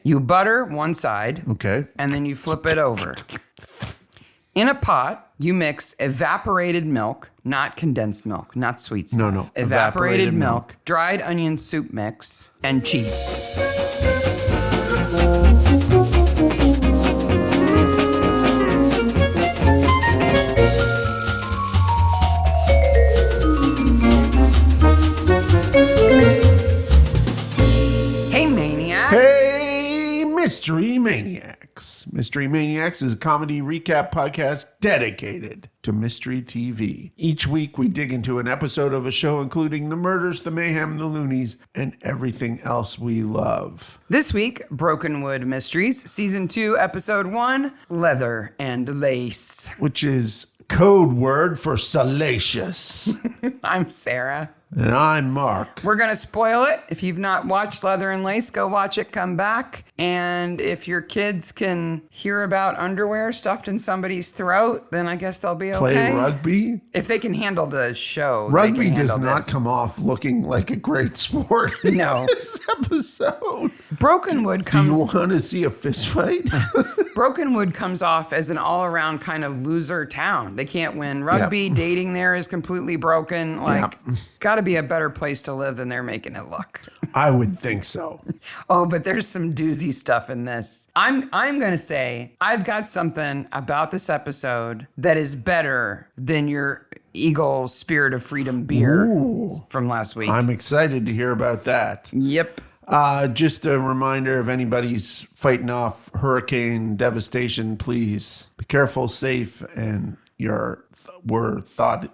You butter one side. Okay. And then you flip it over. In a pot, you mix evaporated milk, not condensed milk, not sweet stuff. No. Evaporated milk, dried onion soup mix, and cheese. Hey, Maniacs. Hey, Mystery Maniacs. Mystery Maniacs is a comedy recap podcast dedicated to mystery TV. Each week we dig into an episode of a show including the murders, the mayhem, the loonies, and everything else we love. This week, Brokenwood Mysteries, Season 2, Episode 1, Leather and Lace. Which is code word for salacious. I'm Sarah. And I'm Mark. We're going to spoil it. If you've not watched Leather and Lace, go watch it, come back. And if your kids can hear about underwear stuffed in somebody's throat, then I guess they'll be okay. Play rugby? If they can handle the show. Rugby they can does handle not this. come off looking like a great sport in No. this episode. Brokenwood Do comes... you want to see a fist fight? Brokenwood comes off as an all-around kind of loser town. They can't win rugby. Yep. Dating there is completely broken. Like, Yep. got to be a better place to live than they're making it look. I would think so. Oh, but there's some doozy stuff in this. I'm going to say I've got something about this episode that is better than your Eagle Spirit of Freedom beer from last week. I'm excited to hear about that. Yep. Just a reminder, if anybody's fighting off hurricane devastation, please be careful, safe, and we're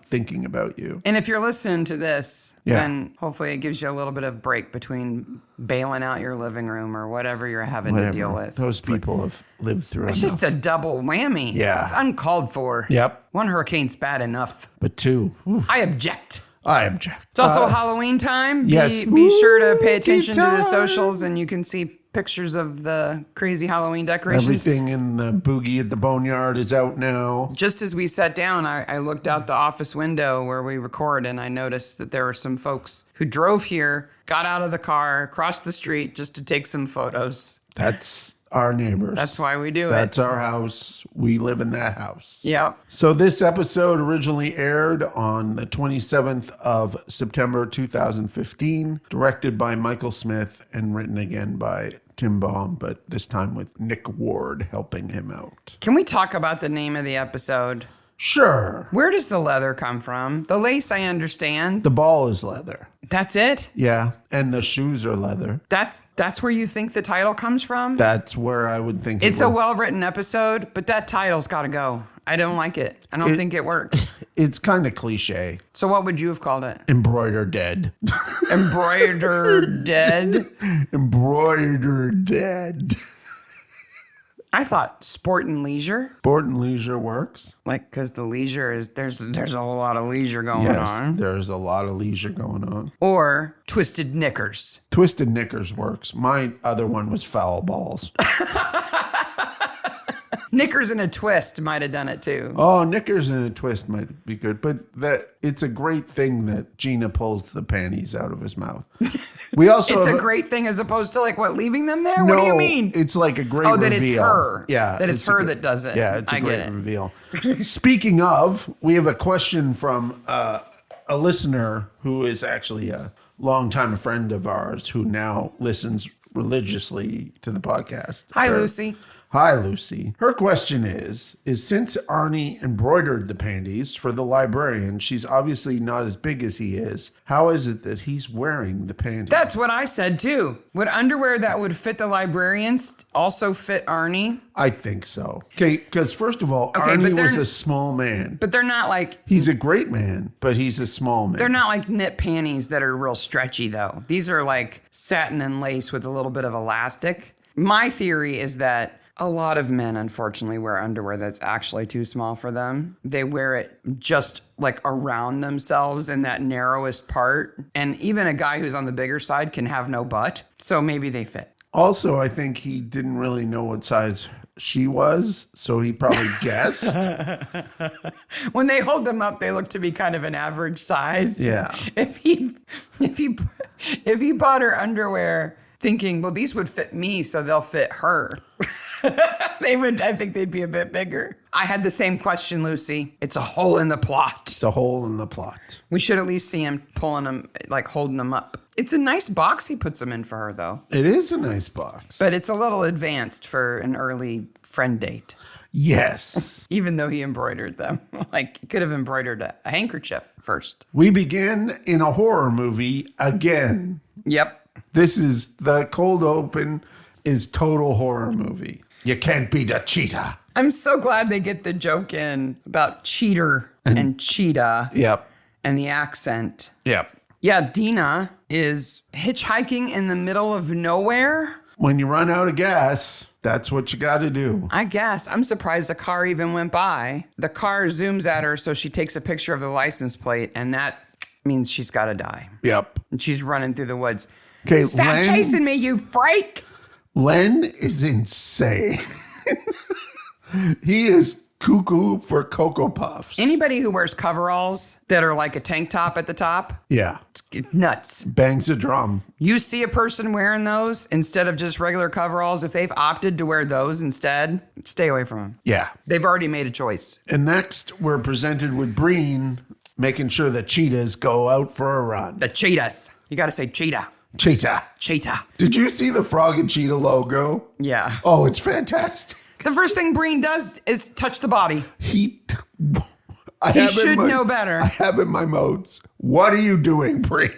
thinking about you. And if you're listening to this, then hopefully it gives you a little bit of break between bailing out your living room or whatever you're having to deal with. Those people have lived through It's enough. just a double whammy. Yeah. It's uncalled for. Yep. One hurricane's bad enough. But two, I object. I object. It's also Halloween time. Yes. Be sure to pay attention to the time. socials, and you can see pictures of the crazy Halloween decorations. Everything in the Boogie at the Boneyard is out now. Just as we sat down, I looked out the office window where we record, and I noticed that there were some folks who drove here, got out of the car, crossed the street just to take some photos. That's our neighbors. That's why we do That's it. our house. We live in that house. Yep. So this episode originally aired on the 27th of September 2015, directed by Michael Smith and written again by Tim Baum, but this time with Nick Ward helping him out. Can we talk about the name of the episode? Sure. Where does the leather come from? The lace, I understand. The ball is leather. That's it? Yeah. And the shoes are leather. That's where you think the title comes from? That's where I would think It's a well-written episode, but that title's got to go. I don't like it. I don't think it works. It's kind of cliche. So what would you have called it? Embroider dead. Embroider Dead? Embroider dead. I thought Sport and Leisure. Sport and leisure works. Like, because the leisure is, there's a whole lot of leisure going Yes, on. there's a lot of leisure going on. Or Twisted Knickers. Twisted Knickers works. My other one was foul balls. Knickers in a Twist might have done it too. Oh, Knickers in a twist might be good, but it's a great thing that Gina pulls the panties out of his mouth. We also It's a great thing as opposed to like what, leaving them there? What do you mean? It's like a great Oh, reveal. that it's her. Yeah. That it's her that does it. Yeah, it's a I great get it. reveal. Speaking of, we have a question from a listener who is actually a longtime friend of ours who now listens religiously to the podcast. Hi, Lucy. Hi, Lucy. Her question is since Arnie embroidered the panties for the librarian, she's obviously not as big as he is. How is it that he's wearing the panties? That's what I said too. Would underwear that would fit the librarians also fit Arnie? I think so. Okay, because first of all, Okay, Arnie but they're- was a small man. But they're not like He's a great man, but he's a small man. they're not like knit panties that are real stretchy though. These are like satin and lace with a little bit of elastic. My theory is that a lot of men, unfortunately, wear underwear that's actually too small for them. They wear it just like around themselves in that narrowest part. And even a guy who's on the bigger side can have no butt. So maybe they fit. Also, I think he didn't really know what size she was, so he probably guessed. When they hold them up, they look to be kind of an average size. Yeah. If he bought her underwear thinking, well, these would fit me, so they'll fit her. I think they'd be a bit bigger. I had the same question, Lucy. It's a hole in the plot. It's a hole in the plot. We should at least see him pulling them, like holding them up. It's a nice box he puts them in for her, though. It is a nice box. But it's a little advanced for an early friend date. Yes. Even though he embroidered them. Like, he could have embroidered a handkerchief first. We begin in a horror movie again. Yep. This is the cold open is total horror movie. You can't beat a cheetah. I'm so glad they get the joke in about cheater and cheetah. Yep. And the accent. Yep. Yeah, Dina is hitchhiking in the middle of nowhere. When you run out of gas, that's what you got to do. I guess. I'm surprised a car even went by. The car zooms at her, so she takes a picture of the license plate, and that means she's got to die. Yep. And she's running through the woods. Okay, Stop chasing me, you freak! Len is insane. He is cuckoo for Cocoa Puffs. Anybody who wears coveralls that are like a tank top at the top, Yeah. it's nuts. Bangs a drum. You see a person wearing those instead of just regular coveralls, if they've opted to wear those instead, stay away from them. Yeah. They've already made a choice. And next, we're presented with Breen making sure the cheetahs go out for a run. The cheetahs. You got to say cheetah. Cheetah. Cheetah. Did you see the Frog and Cheetah logo? Yeah. Oh, it's fantastic. The first thing Breen does is touch the body. He should know better. I have in my notes. What are you doing, Breen?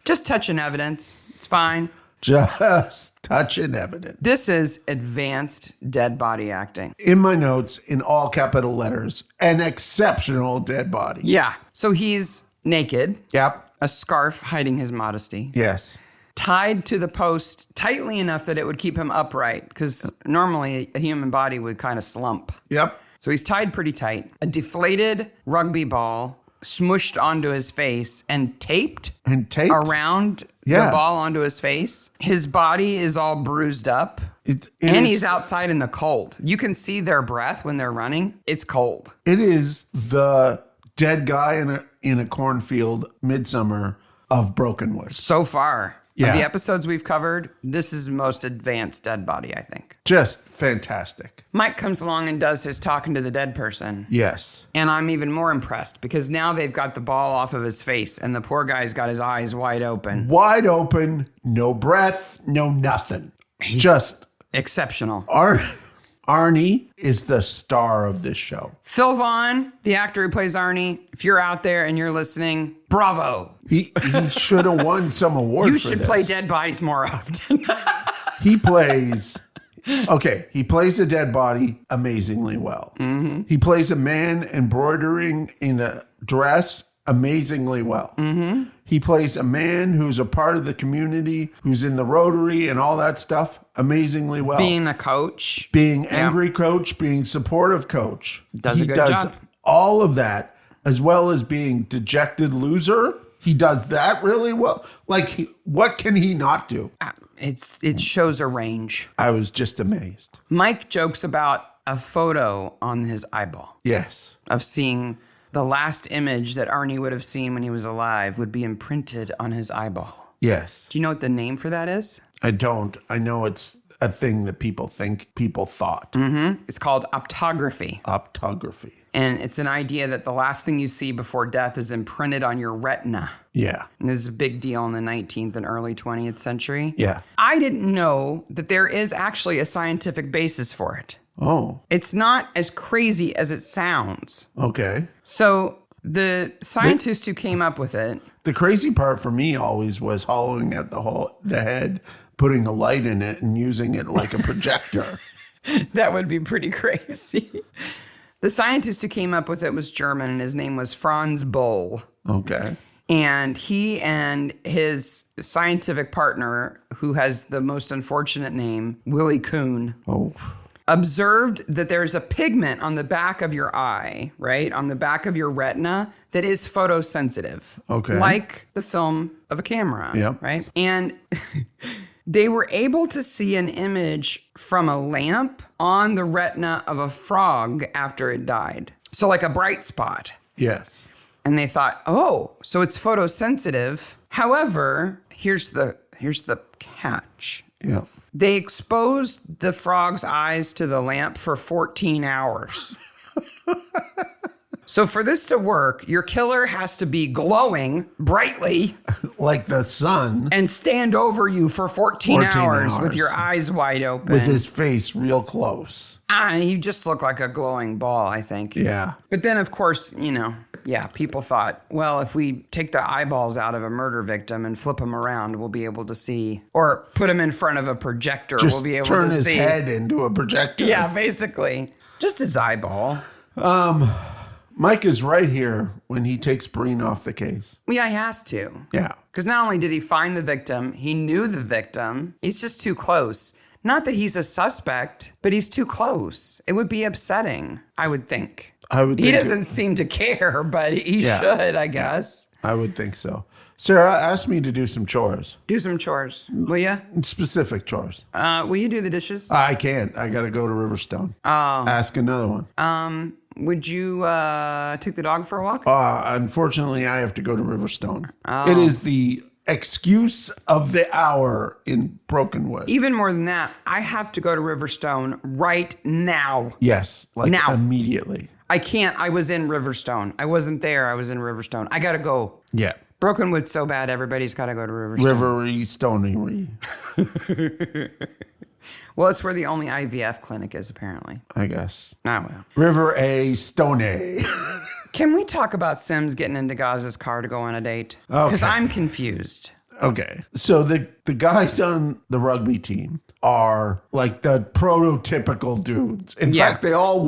Just touching evidence. It's fine. Just touching evidence. This is advanced dead body acting. In my notes, in all capital letters, an exceptional dead body. Yeah. So he's naked, Yep. a scarf hiding his modesty, Yes. tied to the post tightly enough that it would keep him upright, because normally a human body would kind of slump. Yep. So he's tied pretty tight. A deflated rugby ball smushed onto his face and taped And taped. around Yeah. the ball onto his face. His body is all bruised up. And He's outside in the cold. You can see their breath when they're running. It's cold. It is the dead guy in a cornfield midsummer of Brokenwood. So far, Yeah. of the episodes we've covered, this is the most advanced dead body, I think. Just fantastic. Mike comes along and does his talking to the dead person. Yes. And I'm even more impressed because now they've got the ball off of his face and the poor guy's got his eyes wide open. Wide open, no breath, no nothing. Just Exceptional. Arnie is the star of this show. Phil Vaughn, the actor who plays Arnie, if you're out there and you're listening, bravo. He should have won some award. You for should this. play dead bodies more often. He plays a dead body amazingly well. Mm-hmm. He plays a man embroidering in a dress amazingly well. Mm-hmm. He plays a man who's a part of the community, who's in the Rotary and all that stuff amazingly well. Being a coach. Being angry coach, being supportive coach. Does a good job. All of that, as well as being dejected loser. He does that really well. Like, what can he not do? It shows a range. I was just amazed. Mike jokes about a photo on his eyeball Yes. of seeing the last image that Arnie would have seen when he was alive would be imprinted on his eyeball. Yes. Do you know what the name for that is? I don't. I know it's a thing that people thought. Mm-hmm. It's called optography. Optography. And it's an idea that the last thing you see before death is imprinted on your retina. Yeah. And this is a big deal in the 19th and early 20th century. Yeah. I didn't know that there is actually a scientific basis for it. Oh, It's not as crazy as it sounds. okay. So the scientist who came up with it, The crazy part for me always was hollowing at the head, putting a light in it, and using it like a projector. that would be pretty crazy. The scientist who came up with it was German, and his name was Franz Boll. Okay. And he and his scientific partner, who has the most unfortunate name, Willie Kuhn, Oh. observed that there's a pigment on the back of your eye, right? On the back of your retina that is photosensitive. Okay. Like the film of a camera, Yep. right? And they were able to see an image from a lamp on the retina of a frog after it died. So like a bright spot. Yes. And they thought, oh, so it's photosensitive. However, here's the here's the catch. Yeah. They exposed the frog's eyes to the lamp for 14 hours. So for this to work, your killer has to be glowing brightly Like the sun. and stand over you for 14 hours with your eyes wide open. With his face real close. He just looked like a glowing ball, I think. Yeah. But then, of course, people thought, well, if we take the eyeballs out of a murder victim and flip them around, we'll be able to see, or put him in front of a projector, Just we'll be able turn to his see. head into a projector. Yeah, basically. Just his eyeball. Mike is right here when he takes Breen off the case. Yeah, he has to. Yeah. Because not only did he find the victim, he knew the victim. He's just too close. Not that he's a suspect, but he's too close. It would be upsetting, I would think. He doesn't seem to care, but he should, I guess. I would think so. Sarah asked me to do some chores. Do some chores, will you? Specific chores. Will you do the dishes? I can't. I got to go to Riverstone. Ask another one. Would you take the dog for a walk? Unfortunately, I have to go to Riverstone. It is the excuse of the hour in Brokenwood. Even more than that, I have to go to Riverstone right now. Yes, like Now. immediately. I can't. I was in Riverstone. I wasn't there. I was in Riverstone. I got to go. Yeah. Brokenwood's so bad, everybody's got to go to Riverstone. Rivery Stonery, Well, it's where the only IVF clinic is, apparently. I guess. Oh, well. River A Stoney. Can we talk about Sims getting into Gazza's car to go on a date? Because I'm confused. Okay. So the guys on the rugby team are like the prototypical dudes. In fact, they all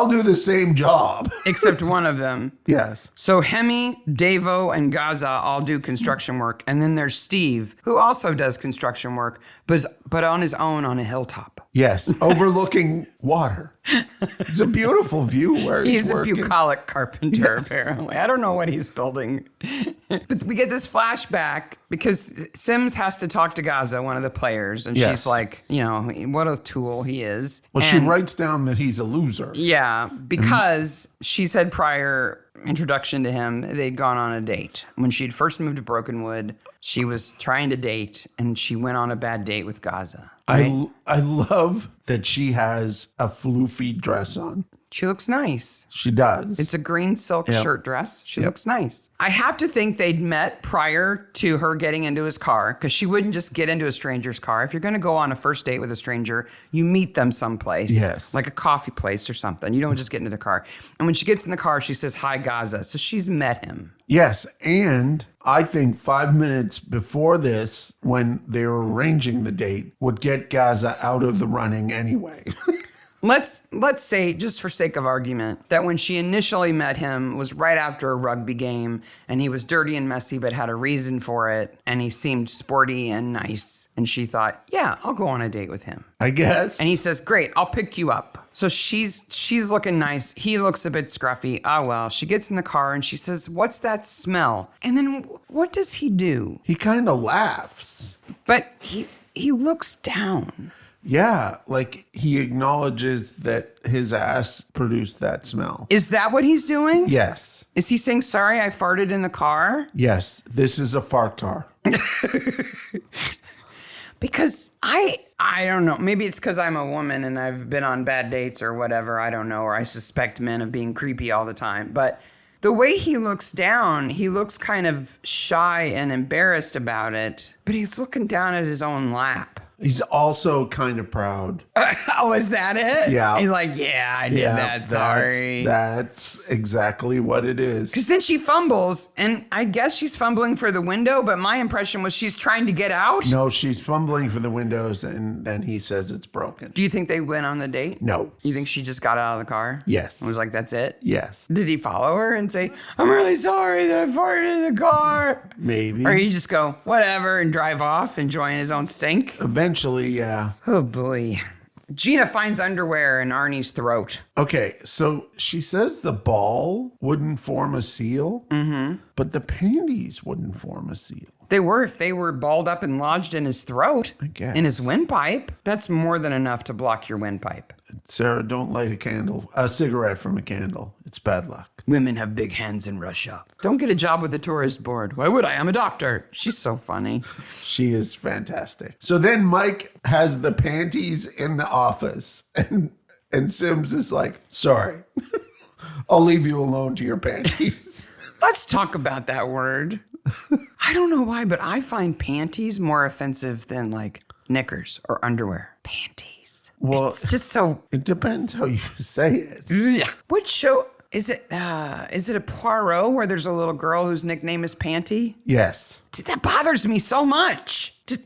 do the same job. Except one of them. Yes. So Hemi, Davo, and Gazza all do construction work. And then there's Steve, who also does construction work, but on his own on a hilltop. Yes. Overlooking water. It's a beautiful view where He's working. a bucolic carpenter, apparently. I don't know what he's building. But we get this flashback because Sims has to talk to Gazza, one of the players, and she's like, what a tool he is. Well, she writes down that he's a loser. Yeah, because she said prior introduction to him, they'd gone on a date. When she'd first moved to Brokenwood, she was trying to date, and she went on a bad date with Gazza. Right? I love that she has a floofy dress on. She looks nice. She does. It's a green silk shirt dress. She looks nice. I have to think they'd met prior to her getting into his car, because she wouldn't just get into a stranger's car. If you're going to go on a first date with a stranger, you meet them someplace. Yes. Like a coffee place or something. You don't just get into the car. And when she gets in the car, she says, "Hi, Gazza." So she's met him. Yes, and I think 5 minutes before this, when they were arranging the date, would get Gazza out of the running anyway. Let's say, just for sake of argument, that when she initially met him was right after a rugby game, and he was dirty and messy but had a reason for it, and he seemed sporty and nice, and she thought, yeah, I'll go on a date with him. I guess. And he says, great, I'll pick you up. So she's looking nice. He looks a bit scruffy. Oh, well. She gets in the car and she says, "What's that smell?" And then what does he do? He kind of laughs. But he looks down. Yeah, like he acknowledges that his ass produced that smell. Is that what he's doing? Yes. Is he saying, "Sorry, I farted in the car"? Yes, this is a fart car. Because I don't know. Maybe it's because I'm a woman and I've been on bad dates or whatever. I don't know. Or I suspect men of being creepy all the time. But the way he looks down, he looks kind of shy and embarrassed about it. But he's looking down at his own lap. He's also kind of proud. Oh, is that it? Yeah. He's like, yeah, I did that. Sorry. That's exactly what it is. Because then she fumbles, and I guess she's fumbling for the window, but my impression was she's trying to get out. No, she's fumbling for the windows, and then he says it's broken. Do you think they went on the date? No. You think she just got out of the car? Yes. And was like, that's it? Yes. Did he follow her and say, "I'm really sorry that I farted in the car"? Maybe. Or he just go, whatever, and drive off, enjoying his own stink? Eventually, yeah. Oh, boy. Gina finds underwear in Arnie's throat. Okay, so she says the ball wouldn't form a seal, but the panties wouldn't form a seal. They were if they were balled up and lodged in his throat. I guess. In his windpipe. That's more than enough to block your windpipe. Sarah, don't light a cigarette from a candle. It's bad luck. Women have big hands in Russia. Don't get a job with the tourist board. Why would I? I'm a doctor. She's so funny. She is fantastic. So then Mike has the panties in the office, and Sims is like, sorry, I'll leave you alone to your panties. Let's talk about that word. I don't know why, but I find panties more offensive than like knickers or underwear. Panties. Well, it's just so. It depends how you say it. Yeah. What show is it? Is it a Poirot where there's a little girl whose nickname is Panty? Yes. That bothers me so much. Just.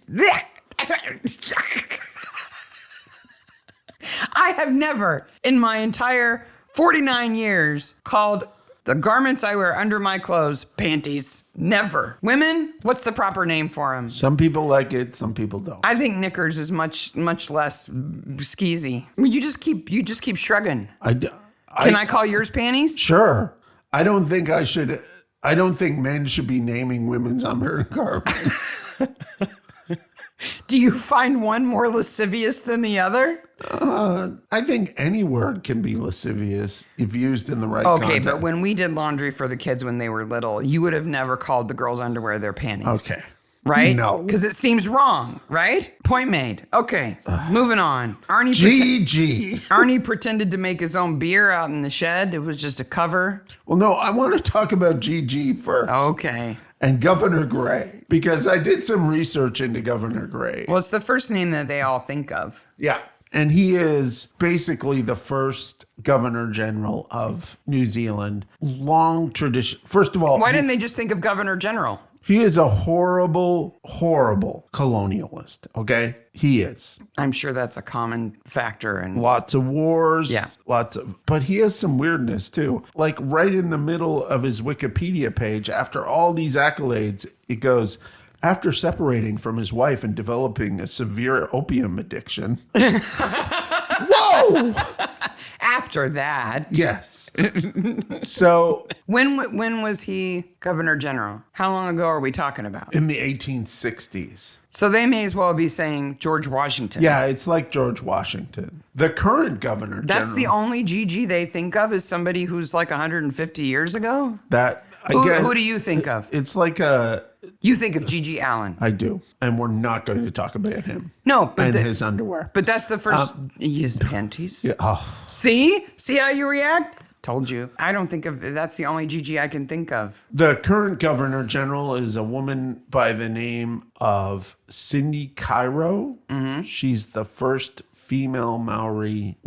I have never, in my entire 49 years, called the garments I wear under my clothes panties. Never. Women, what's the proper name for them? Some people like it, some people don't. I think knickers is much less skeezy. I mean, you just keep shrugging. Can I call yours panties? Sure. I don't think men should be naming women's undergarments. Do you find one more lascivious than the other? I think any word can be lascivious if used in the right Okay, context. but when we did laundry for the kids when they were little, you would have never called the girls' underwear their panties. Okay. Right? No. Because it seems wrong, right? Point made. Okay, moving on. Arnie pretended to make his own beer out in the shed. It was just a cover. Well, no, I want to talk about GG first. Okay. And Governor Gray, because I did some research into Governor Gray. Well, it's the first name that they all think of. Yeah. And he is basically the first Governor General of New Zealand. Long tradition. First of all, Why didn't they just think of Governor General? he is a horrible, horrible colonialist. Okay? He is. I'm sure that's a common factor. And Lots of wars. Yeah. But he has some weirdness too. Like right in the middle of his Wikipedia page, after all these accolades, it goes, after separating from his wife and developing a severe opium addiction. Whoa! after that. Yes. So When was he Governor General? How long ago are we talking about? in the 1860s. So they may as well be saying George Washington. Yeah, it's like George Washington. The current Governor General. That's the only GG they think of is somebody who's like 150 years ago? Who do you think of? It's like You think of GG Allen. I do. And we're not going to talk about him. No, but and his underwear. But that's the first. His panties. Yeah, oh. See how you react? Told you. I don't think of. That's the only GG I can think of. The current Governor General is a woman by the name of Cindy Cairo. Mm-hmm. She's the first female Maori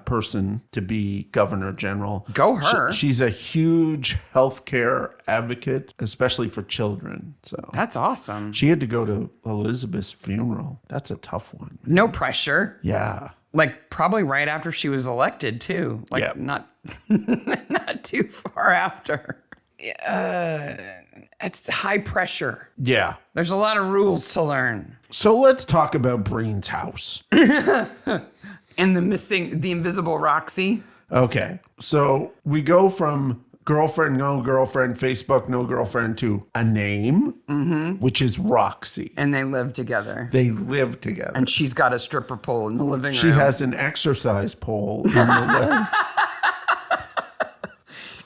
person to be Governor General. Go her. She's a huge healthcare advocate, especially for children. So That's awesome. she had to go to Elizabeth's funeral. That's a tough one. No pressure. Yeah. Like probably right after she was elected too. Like Yeah. not too far after. It's high pressure. Yeah. There's a lot of rules to learn. So let's talk about Breen's house. And the invisible Roxy. Okay. So we go from girlfriend, no girlfriend, Facebook, no girlfriend to a name, which is Roxy. And they live together. They live together. And she's got a stripper pole in the living room. She has an exercise pole in the living.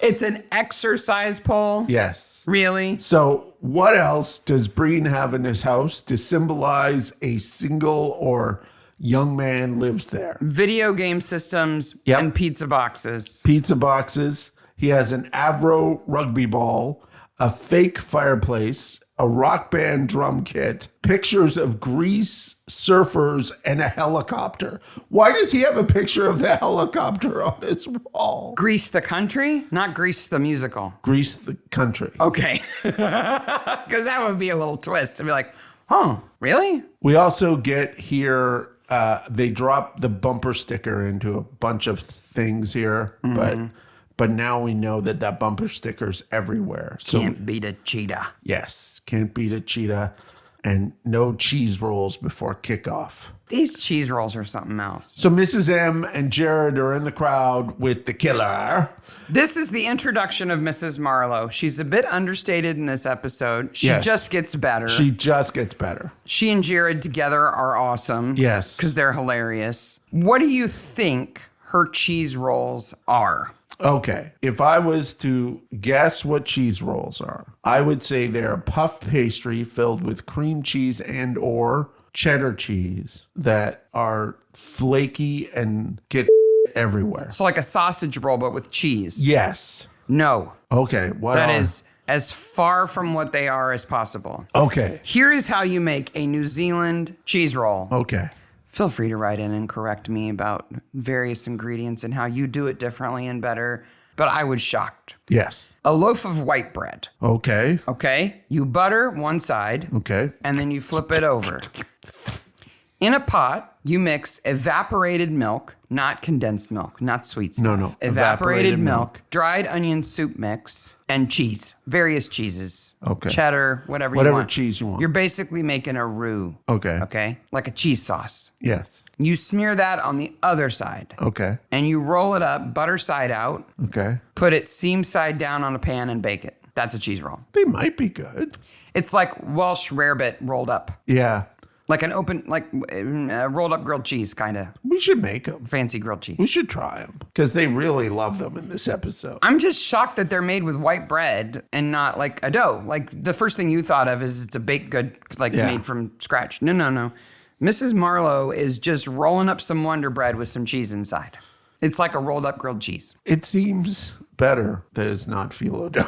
It's an exercise pole? Yes. Really? So what else does Breen have in his house to symbolize a single or young man lives there? Video game systems Yep. and pizza boxes. Pizza boxes. He has an Avro rugby ball, a fake fireplace, a rock band drum kit, pictures of Grease surfers, and a helicopter. Why does he have a picture of the helicopter on his wall? Grease the country? Not Grease the musical. Grease the country. Okay. Because that would be a little twist. To be like, oh, really? We also get here, they drop the bumper sticker into a bunch of things here, but now we know that bumper sticker's everywhere. So Can't beat a cheetah. yes, can't beat a cheetah, and no cheese rolls before kickoff. These cheese rolls are something else. So Mrs. M and Jared are in the crowd with the killer. This is the introduction of Mrs. Marlowe. She's a bit understated in this episode. She Yes. just gets better. She just gets better. She and Jared together are awesome. Yes. Because they're hilarious. What do you think her cheese rolls are? Okay. If I was to guess what cheese rolls are, I would say they're a puff pastry filled with cream cheese and or cheddar cheese that are flaky and get everywhere. So like a sausage roll, but with cheese. Yes. No. Okay. What That are? is as far from what they are as possible. Okay. Here is how you make a New Zealand cheese roll. Okay. Feel free to write in and correct me about various ingredients and how you do it differently and better. But I was shocked. Yes. A loaf of white bread. Okay. Okay. You butter one side. Okay. And then you flip it over. In a pot, you mix evaporated milk, not condensed milk, not sweet stuff. No. Evaporated milk, dried onion soup mix, and cheese. Various cheeses. Okay. Cheddar, whatever you Whatever want. cheese you want. You're basically making a roux. Okay. Okay? Like a cheese sauce. Yes. You smear that on the other side. Okay. And you roll it up, butter side out, Okay. put it seam side down on a pan and bake it. That's a cheese roll. They might be good. It's like Welsh rarebit rolled up. Yeah. Like an open, like rolled up grilled cheese, kind of. We should make them. Fancy grilled cheese. We should try them because they really love them in this episode. I'm just shocked that they're made with white bread and not like a dough. Like the first thing you thought of is it's a baked good, like made from scratch. No. Mrs. Marlowe is just rolling up some Wonder Bread with some cheese inside. It's like a rolled up grilled cheese. It seems better that it's not phyllo dough.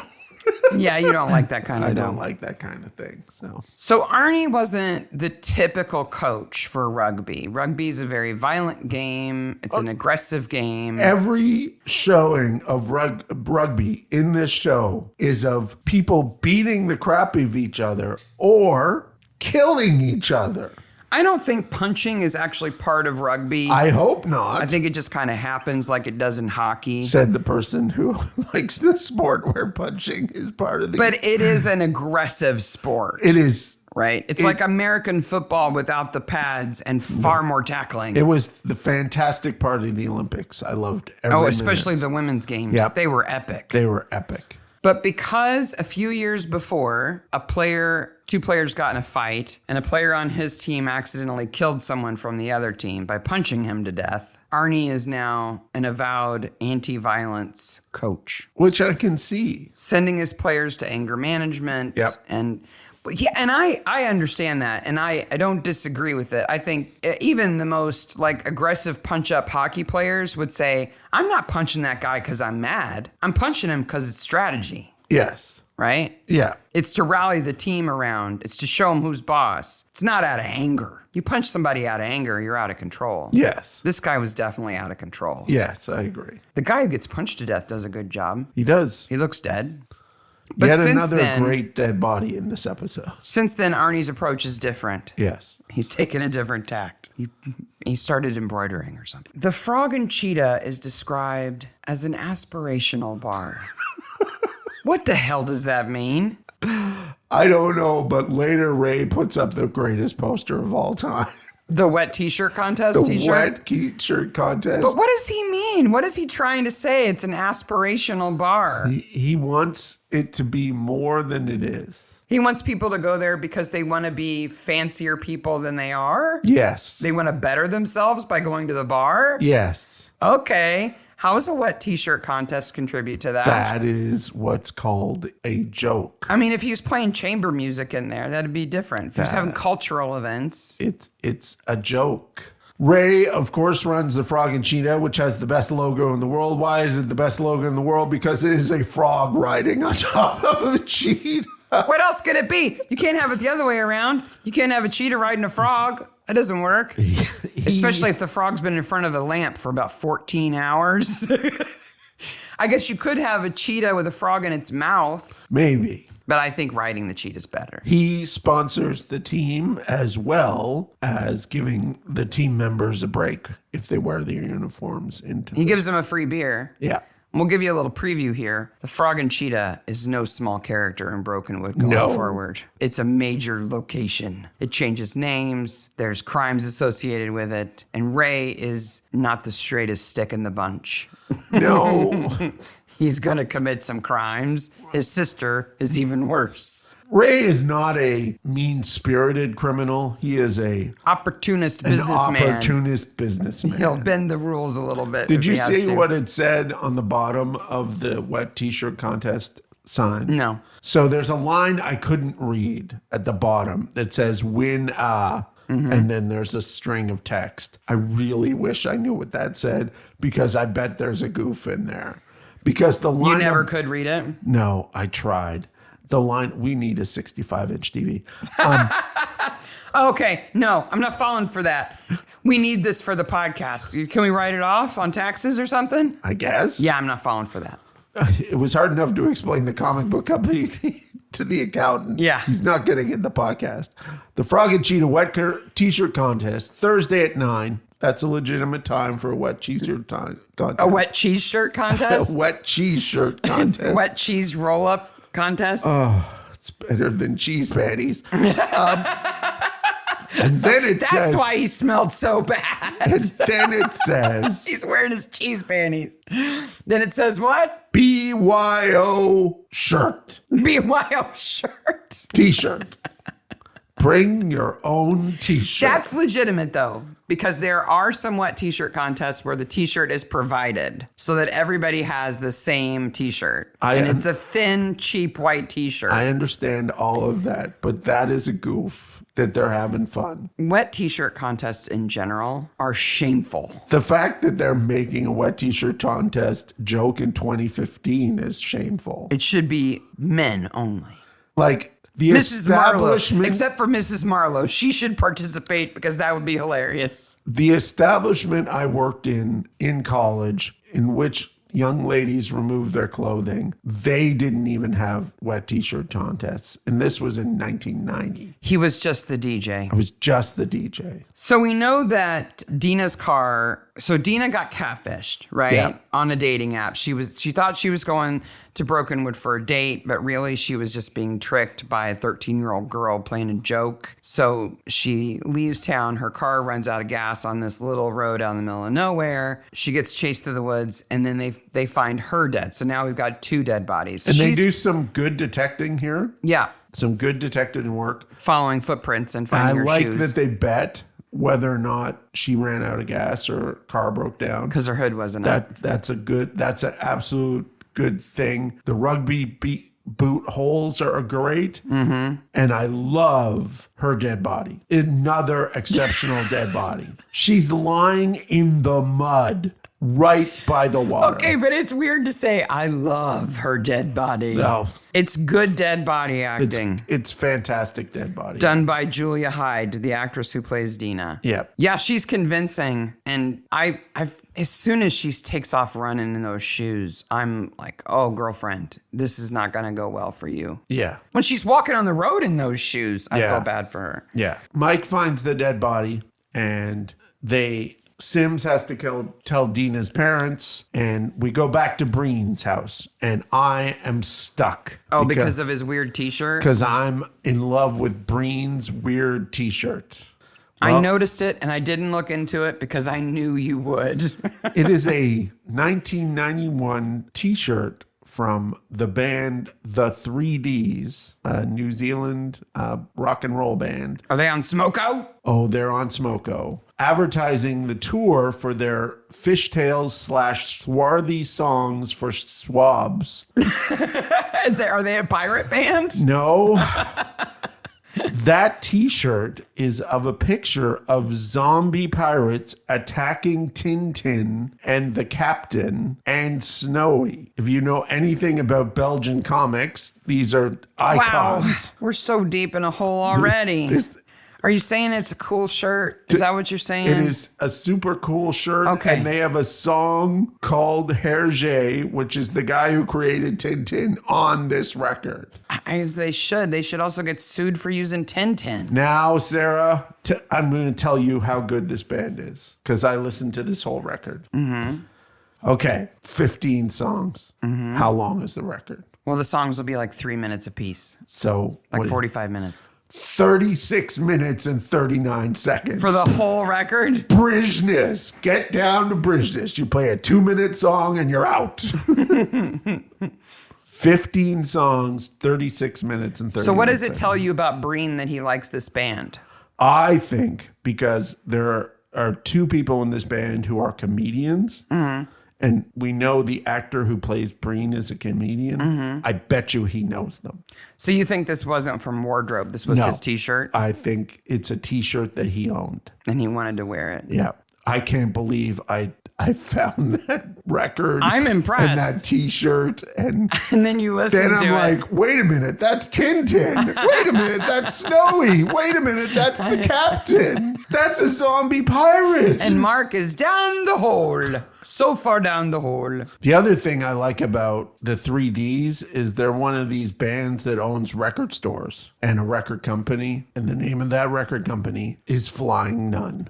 Yeah, you don't like that kind of I dough. don't like that kind of thing. So Arnie wasn't the typical coach for rugby. Rugby is a very violent game. It's an aggressive game. Every showing of rugby in this show is of people beating the crap of each other or killing each other. I don't think punching is actually part of rugby. I hope not. I think it just kind of happens like it does in hockey. Said the person who likes the sport where punching is part of the But it is an aggressive sport. It is. Right? It's like American football without the pads and far more tackling. It was the fantastic part of the Olympics. I loved every minute. Especially the women's games. Yep. They were epic. They were epic. But because a few years before, two players got in a fight, and a player on his team accidentally killed someone from the other team by punching him to death, Arnie is now an avowed anti-violence coach. Which I can see. Sending his players to anger management. Yep. And I understand that, and I don't disagree with it. I think even the most like aggressive punch-up hockey players would say, I'm not punching that guy because I'm mad. I'm punching him because it's strategy. Yes. Right? Yeah. It's to rally the team around. It's to show them who's boss. It's not out of anger. You punch somebody out of anger, you're out of control. Yes. This guy was definitely out of control. Yes, I agree. The guy who gets punched to death does a good job. He does. He looks dead. But Yet since another great dead body in this episode. Since then, Arnie's approach is different. Yes. He's taken a different tact. He started embroidering or something. The Frog and Cheetah is described as an aspirational bar. What the hell does that mean? I don't know, but later Ray puts up the greatest poster of all time. The wet t-shirt contest The t-shirt? wet t-shirt contest. But what does he mean? What is he trying to say? It's an aspirational bar. He wants it to be more than it is. He wants people to go there because they want to be fancier people than they are? Yes. They want to better themselves by going to the bar? Yes. Okay. How does a wet t-shirt contest contribute to that? That is what's called a joke. I mean, if he was playing chamber music in there, that'd be different. If he was having cultural events. It's a joke. Ray, of course, runs the Frog and Cheetah, which has the best logo in the world. Why is it the best logo in the world? Because it is a frog riding on top of a cheetah. What else could it be? You can't have it the other way around. You can't have a cheetah riding a frog. That doesn't work. Especially if the frog's been in front of a lamp for about 14 hours. I guess you could have a cheetah with a frog in its mouth. Maybe. But I think riding the cheetah's better. He sponsors the team as well as giving the team members a break if they wear their uniforms. He gives them a free beer. Yeah. We'll give you a little preview here. The Frog and Cheetah is no small character in Brokenwood going forward. It's a major location. It changes names. There's crimes associated with it. And Ray is not the straightest stick in the bunch. No. he's going to commit some crimes. His sister is even worse. Ray is not a mean-spirited criminal. He is an opportunist businessman. He'll bend the rules a little bit. Did you see what it said on the bottom of the wet t-shirt contest sign? No. So there's a line I couldn't read at the bottom that says win and then there's a string of text. I really wish I knew what that said because I bet there's a goof in there. Because the line... You never could read it? No, I tried. The line, we need a 65-inch TV. Okay, no, I'm not falling for that. We need this for the podcast. Can we write it off on taxes or something? I guess. Yeah, I'm not falling for that. It was hard enough to explain the comic book company to the accountant. Yeah. He's not getting it in the podcast. The Frog and Cheetah wet t-shirt contest, Thursday at 9. That's a legitimate time for a wet t-shirt contest. A wet cheese shirt contest? A wet cheese shirt contest. Wet cheese roll-up contest? Oh, it's better than cheese panties. And then That's says... why he smelled so bad. And then it says... He's wearing his cheese panties. Then it says what? BYO shirt. BYO shirt. T-shirt. Bring your own t-shirt. That's legitimate, though, because there are some wet t-shirt contests where the t-shirt is provided so that everybody has the same t-shirt. And it's a thin, cheap white t-shirt. I understand all of that, but that is a goof that they're having fun. Wet t-shirt contests in general are shameful. The fact that they're making a wet t-shirt contest joke in 2015 is shameful. It should be men only. Like... The Mrs. establishment, Marlowe, except for Mrs. Marlowe, she should participate because that would be hilarious. The establishment I worked in college, in which young ladies removed their clothing, they didn't even have wet t-shirt contests. And this was in 1990. He was just the DJ. I was just the DJ. So we know that Dina's car, so Dina got catfished, right? Yeah. On a dating app. She thought she was going to Brokenwood for a date, but really she was just being tricked by a 13-year-old girl playing a joke. So she leaves town. Her car runs out of gas on this little road out in the middle of nowhere. She gets chased through the woods, and then they find her dead. So now we've got 2 dead bodies. And they do some good detecting here. Yeah. Some good detecting work. Following footprints and finding her shoes. I like that they bet whether or not she ran out of gas or her car broke down. Because her hood wasn't up. That's an absolute good thing. The rugby boot holes are great. Mm-hmm. And I love her dead body. Another exceptional dead body. She's lying in the mud right by the water. Okay, but it's weird to say I love her dead body. No. It's good dead body acting. It's fantastic dead body. Done by Julia Hyde, the actress who plays Dina. Yeah. Yeah, she's convincing. And I've as soon as she takes off running in those shoes, I'm like, oh, girlfriend, this is not going to go well for you. Yeah. When she's walking on the road in those shoes, I feel bad for her. Yeah. Mike finds the dead body and Sims has to tell Dina's parents, and we go back to Breen's house, and I am stuck. Oh, because of his weird t-shirt? Because I'm in love with Breen's weird t-shirt. Well, I noticed it, and I didn't look into it because I knew you would. It is a 1991 t-shirt from the band The 3Ds, a New Zealand rock and roll band. Are they on Smoko? Oh, they're on Smoko. Advertising the tour for their fishtails / swarthy songs for swabs. Are they a pirate band? No. That t-shirt is of a picture of zombie pirates attacking Tintin and the Captain and Snowy. If you know anything about Belgian comics, these are icons. Wow, we're so deep in a hole already. Are you saying it's a cool shirt? Is that what you're saying? It is a super cool shirt. Okay. And they have a song called Hergé, which is the guy who created Tintin, on this record. As they should. They should also get sued for using Tintin. Now, Sarah, I'm going to tell you how good this band is, because I listened to this whole record. Mm-hmm. Okay, 15 songs. Mm-hmm. How long is the record? Well, the songs will be like 3 minutes apiece. So like 45 minutes. 36 minutes and 39 seconds. For the whole record? Brishness. Get down to Brishness. You play a 2-minute song and you're out. 15 songs, 36 minutes and 30 So what does it seconds. tell you about Breen that he likes this band? I think because there are two people in this band who are comedians, and we know the actor who plays Breen is a comedian. I bet you he knows them. So you think this wasn't from wardrobe? This was his T-shirt? I think it's a T-shirt that he owned. And he wanted to wear it. Yeah. I can't believe I found that record. I'm impressed. And that T-shirt. And then you listen then to I'm it. like, wait a minute, that's Tintin. Wait a minute, that's Snowy. Wait a minute, that's the Captain. That's a zombie pirate. And Mark is down the hole. So far down the hole. The other thing I like about the 3Ds is they're one of these bands that owns record stores and a record company. And the name of that record company is Flying Nun.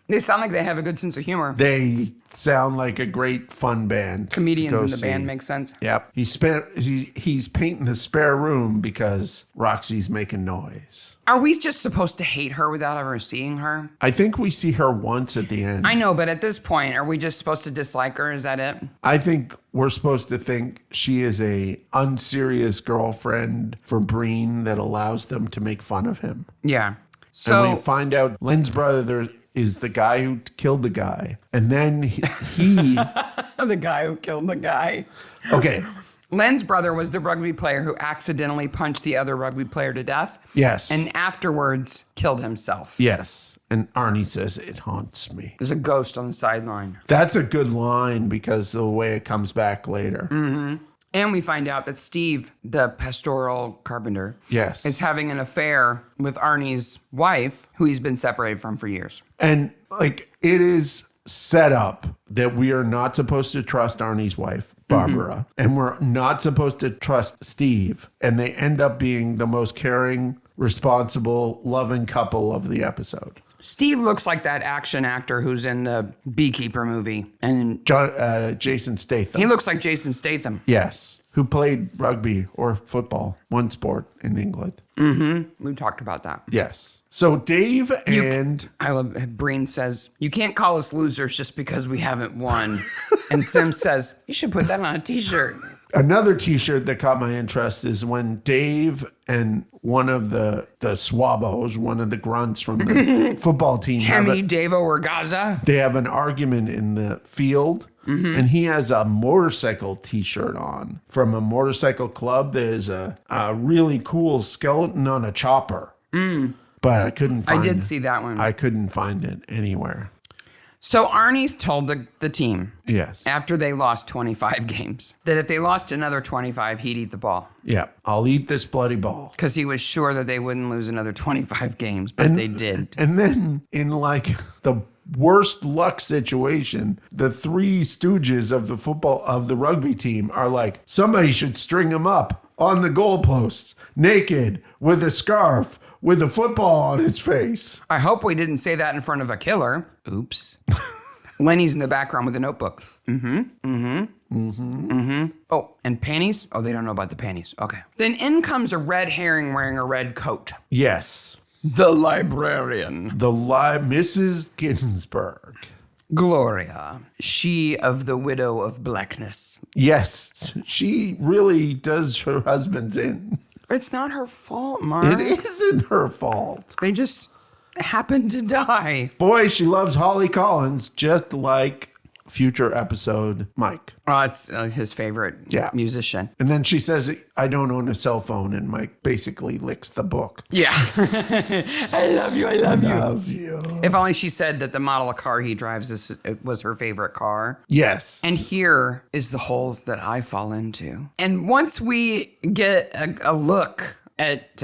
They sound like they have a good sense of humor. They sound like a great fun band. Comedians to go in the see. band makes sense. Yep. He's painting the spare room because Roxy's making noise. Are we just supposed to hate her without ever seeing her? I think we see her once at the end. I know, but at this point, are we just supposed to dislike her? Is that it? I think we're supposed to think she is a unserious girlfriend for Breen that allows them to make fun of him. Yeah. And we So find out Lynn's brother is the guy who killed the guy. And then he the guy who killed the guy. okay. Len's brother was the rugby player who accidentally punched the other rugby player to death. Yes. And afterwards killed himself. Yes. And Arnie says, it haunts me. There's a ghost on the sideline. That's a good line because of the way it comes back later. And we find out that Steve, the pastoral carpenter, Yes. is having an affair with Arnie's wife, who he's been separated from for years. And like it is set up that we are not supposed to trust Arnie's wife, Barbara, and we're not supposed to trust Steve. And they end up being the most caring, responsible, loving couple of the episode. Steve looks like that action actor who's in the Beekeeper movie. And Jason Statham. he looks like Jason Statham. Yes. Who played rugby or football, one sport in England. We talked about that. Yes. So Dave and I love Breen says, you can't call us losers just because we haven't won. And Sim says, you should put that on a T-shirt. another T-shirt that caught my interest is when Dave and one of the swabos, one of the grunts from the football team, Hemi, Davo, or Gazza. they have an argument in the field. And he has a motorcycle T-shirt on from a motorcycle club. There's a really cool skeleton on a chopper. But I couldn't find I did see that one. I couldn't find it anywhere. So Arnie's told the team Yes. after they lost 25 games that if they lost another 25, he'd eat the ball. Yeah. I'll eat this bloody ball. Because he was sure that they wouldn't lose another 25 games, but they did. And then in like the worst luck situation, the three stooges of the rugby team are like, somebody should string him up on the goalposts, naked, with a scarf, with a football on his face. I hope we didn't say that in front of a killer. Oops. Lenny's in the background with a notebook. Oh, and panties? Oh, they don't know about the panties. Okay. Then in comes a red herring wearing a red coat. Yes. The librarian. Mrs. Ginsburg. Gloria, she of the widow of blackness. Yes. She really does her husband's in. It's not her fault, Mark. It isn't her fault. They just happened to die. Boy, she loves Holly Collins, just like future episode Mike. Oh, it's his favorite musician. And then she says, I don't own a cell phone. And Mike basically licks the book. Yeah. I love you. I love you. Love you. If only she said that the model of car he drives was her favorite car. Yes. And here is the hole that I fall into. And once we get a look at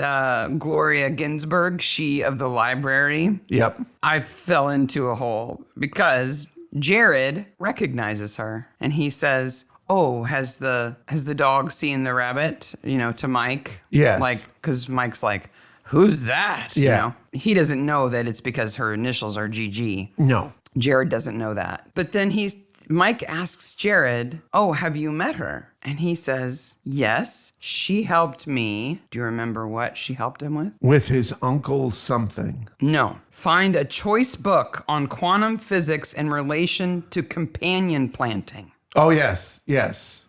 Gloria Ginsburg, she of the library, Yep. I fell into a hole because Jared recognizes her and he says, oh, has the dog seen the rabbit? You know, to Mike. Yes. Like, because Mike's like, who's that? Yeah. You know? He doesn't know that it's because her initials are GG. No. Jared doesn't know that. But then Mike asks Jared, oh, have you met her? And he says, yes, she helped me. Do you remember what she helped him with? With his uncle's something. No. Find a choice book on quantum physics in relation to companion planting. Oh, yes.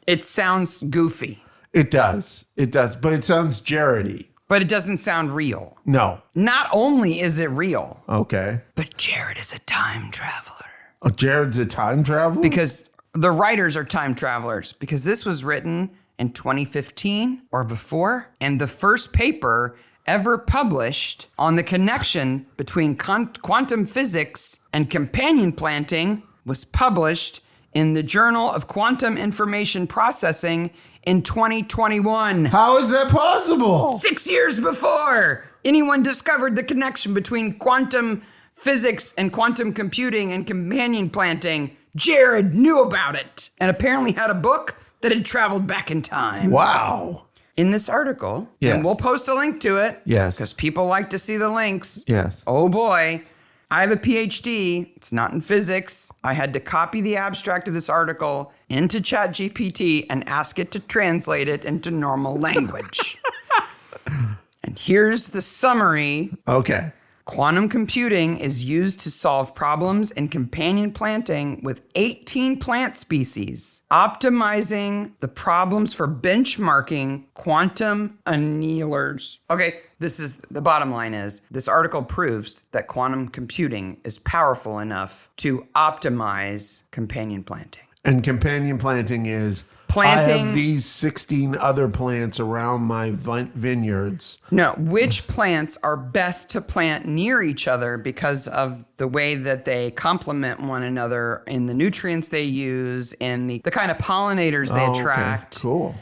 It sounds goofy. It does. But it sounds Jared-y. But it doesn't sound real. No. Not only is it real, Okay. but Jared is a time traveler. Oh, Jared's a time traveler? Because the writers are time travelers. Because this was written in 2015 or before. And the first paper ever published on the connection between quantum physics and companion planting was published in the Journal of Quantum Information Processing in 2021. How is that possible? 6 years before anyone discovered the connection between quantum physics and quantum computing and companion planting, Jared knew about it and apparently had a book that had traveled back in time. Wow. In this article, and we'll post a link to it. Yes. Because people like to see the links. Yes. Oh boy. I have a PhD. It's not in physics. I had to copy the abstract of this article into ChatGPT and ask it to translate it into normal language. And here's the summary. Okay. Quantum computing is used to solve problems in companion planting with 18 plant species, optimizing the problems for benchmarking quantum annealers. Okay, this is the bottom line is this article proves that quantum computing is powerful enough to optimize companion planting. And companion planting is Planting. I have these 16 other plants around my vineyards. No, which plants are best to plant near each other because of the way that they complement one another in the nutrients they use and the kind of pollinators they attract. Okay. Cool.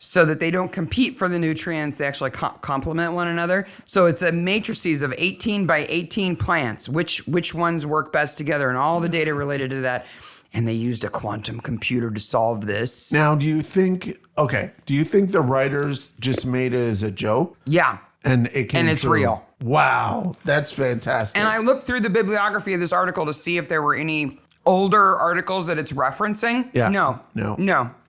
So that they don't compete for the nutrients, they actually complement one another. So it's a matrices of 18 by 18 plants, which ones work best together and all the data related to that. And they used a quantum computer to solve this. Now, do you think the writers just made it as a joke? Yeah. And it came And it's through? real. Wow, that's fantastic. And I looked through the bibliography of this article to see if there were any older articles that it's referencing. Yeah. No,